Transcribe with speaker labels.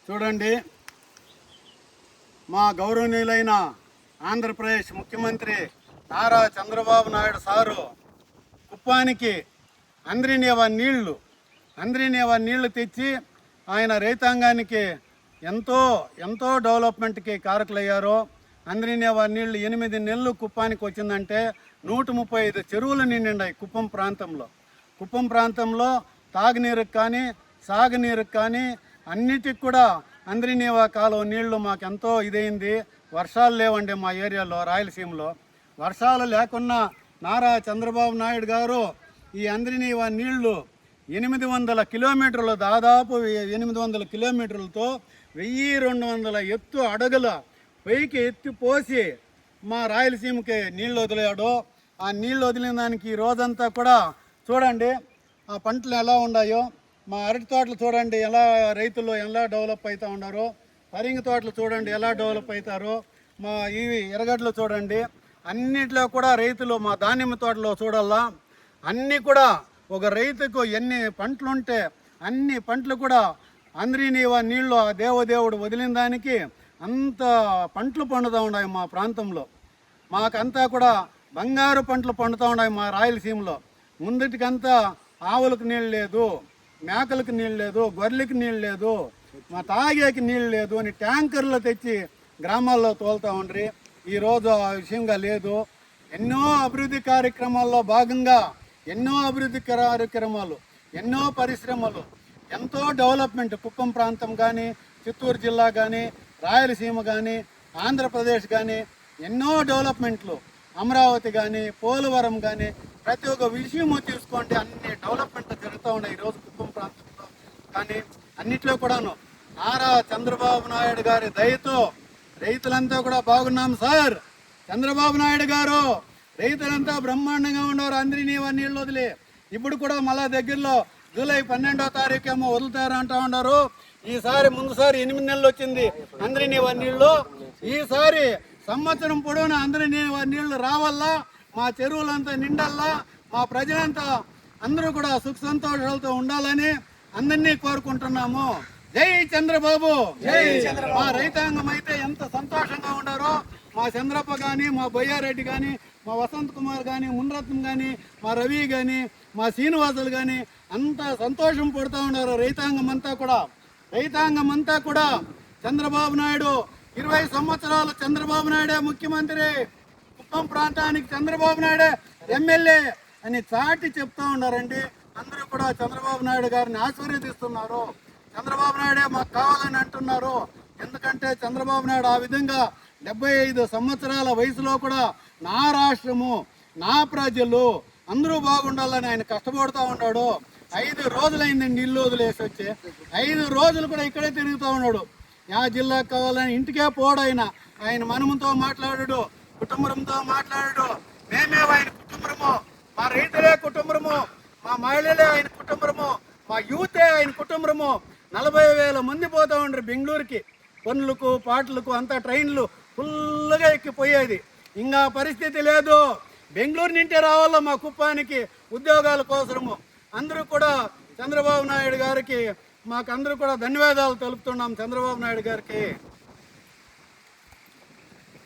Speaker 1: చూడండి, మా గౌరవనీయులైన ఆంధ్రప్రదేశ్ ముఖ్యమంత్రి నారా చంద్రబాబు నాయుడు సారు కుప్పానికి అంద్రినేవా నీళ్లు తెచ్చి ఆయన రైతాంగానికి ఎంతో డెవలప్మెంట్కి కారకులయ్యారో. అంద్రినేవా నీళ్లు 8 నెలలు కుప్పానికి వచ్చిందంటే 135 చెరువులు నిండినాయి కుప్పం ప్రాంతంలో తాగునీరుకు కానీ సాగునీరుకు కానీ అన్నిటికి కూడా అంద్రినేవా కాలువ నీళ్లు మాకెంతో ఇదైంది. వర్షాలు లేవండి మా ఏరియాలో, రాయలసీమలో. వర్షాలు లేకున్నా నారా చంద్రబాబు నాయుడు గారు ఈ అంద్రినేవా నీళ్లు 800 కిలోమీటర్లు, దాదాపు 800 కిలోమీటర్లతో 1200 ఎత్తు అడుగుల పైకి ఎత్తి పోసి మా రాయలసీమకి నీళ్లు వదిలాడు. ఆ నీళ్లు వదిలిన దానికి ఈ రోజంతా కూడా చూడండి ఆ పంటలు ఎలా ఉన్నాయో. మా అరటి తోటలు చూడండి రైతులు ఎలా డెవలప్ అవుతూ ఉన్నారో. పరింగి తోటలు చూడండి ఎలా డెవలప్ అవుతారో. మా ఎర్రగడ్డలు చూడండి. అన్నిట్లో కూడా రైతులు, మా దానిమ్మ తోటలో చూడాలా, అన్నీ కూడా ఒక రైతుకు ఎన్ని పంటలు ఉంటే అన్ని పంటలు కూడా అంద్రినేవా నీళ్లు ఆ దేవదేవుడు వదిలిన దానికి అంత పంటలు పండుతూ ఉన్నాయి మా ప్రాంతంలో. మాకంతా కూడా బంగారు పంటలు పండుతూ ఉన్నాయి మా రాయలసీమలో. ముందుటికంతా ఆవులకు నీళ్ళు లేదు, మేకలకు నీళ్ళు లేదు, గొర్రెలకి నీళ్ళు లేదు, మా తాగేకి నీళ్ళు లేదు అని ట్యాంకర్లు తెచ్చి గ్రామాల్లో తోలుతూ ఉండ్రి. ఈరోజు ఆ విషయంగా లేదు. ఎన్నో అభివృద్ధి కార్యక్రమాల్లో భాగంగా ఎన్నో పరిశ్రమలు, ఎంతో డెవలప్మెంట్ కుప్పం ప్రాంతం కానీ, చిత్తూరు జిల్లా కానీ, రాయలసీమ కానీ, ఆంధ్రప్రదేశ్ కానీ ఎన్నో డెవలప్మెంట్లు, అమరావతి కానీ, పోలవరం కానీ ప్రతి ఒక్క విషయము తీసుకోండి, అన్ని డెవలప్మెంట్ జరుగుతూ ఉన్నాయి ఈరోజు కుప్పం ప్రాంతంలో. కానీ అన్నిట్లో కూడాను నారా చంద్రబాబు నాయుడు గారి దయతో రైతులంతా కూడా బాగున్నాం సార్. చంద్రబాబు నాయుడు గారు రైతులంతా బ్రహ్మాండంగా ఉన్నారు. అంద్రినేవా నీళ్ళు వదిలి ఇప్పుడు కూడా మళ్ళా దగ్గరలో జూలై 12వ తారీఖు ఏమో వదులుతారు అంటూ ఉన్నారు. ముందుసారి 8 నెలలు వచ్చింది అంద్రినేవా నీళ్ళు. ఈసారి సంవత్సరం పొడవునా అంద్రినేవా నీళ్లు రావాలా, మా చెరువులంతా నిండల్లా, మా ప్రజలంతా అందరూ కూడా సుఖ సంతోషాలతో ఉండాలని అందరినీ కోరుకుంటున్నాము. జై చంద్రబాబు. మా రైతాంగం అయితే ఎంత సంతోషంగా ఉన్నారో. మా చంద్రప్ప కానీ, మా బొయ్యారెడ్డి కానీ, మా వసంత్ కుమార్ కానీ, మున్రత్నం కానీ, మా రవి కానీ, మా శ్రీనివాసులు కానీ అంత సంతోషం పడుతూ ఉన్నారు. రైతాంగం అంతా కూడా చంద్రబాబు నాయుడు 20 సంవత్సరాలు చంద్రబాబు నాయుడే ముఖ్యమంత్రి, కుప్పం ప్రాంతానికి చంద్రబాబు నాయుడే ఎమ్మెల్యే అని చాటి చెప్తా ఉన్నారండి. అందరూ కూడా చంద్రబాబు నాయుడు గారిని ఆశీర్వదిస్తున్నారు. చంద్రబాబు నాయుడే మాకు కావాలని అంటున్నారు. ఎందుకంటే చంద్రబాబు నాయుడు ఆ విధంగా 75 సంవత్సరాల వయసులో కూడా నా రాష్ట్రము, నా ప్రజలు అందరూ బాగుండాలని ఆయన కష్టపడుతూ ఉన్నాడు. 5 రోజులైందండి ఇల్లు వదిలేసి వచ్చి. 5 రోజులు కూడా ఇక్కడే తిరుగుతూ ఉన్నాడు. యా జిల్లాకు కావాలని ఇంటికే పోడు ఆయన మనముతో మాట్లాడాడు, కుటుంబంతో మాట్లాడాడు. మేమే ఆయన కుటుంబము, మా రైతులే కుటుంబము, మా మహిళలే ఆయన కుటుంబము, మా యూతే ఆయన కుటుంబము. 40,000 మంది పోతా ఉండరు బెంగళూరుకి, పనులకు పాటలకు అంతా ట్రైన్లు ఫుల్గా ఎక్కిపోయేది. ఇంకా పరిస్థితి లేదు. బెంగళూరు నుంటే రావాలా మా కుప్పానికి ఉద్యోగాల కోసము. అందరూ కూడా చంద్రబాబు నాయుడు గారికి మాకందరూ కూడా ధన్యవాదాలు తెలుపుతున్నాం చంద్రబాబు నాయుడు గారికి.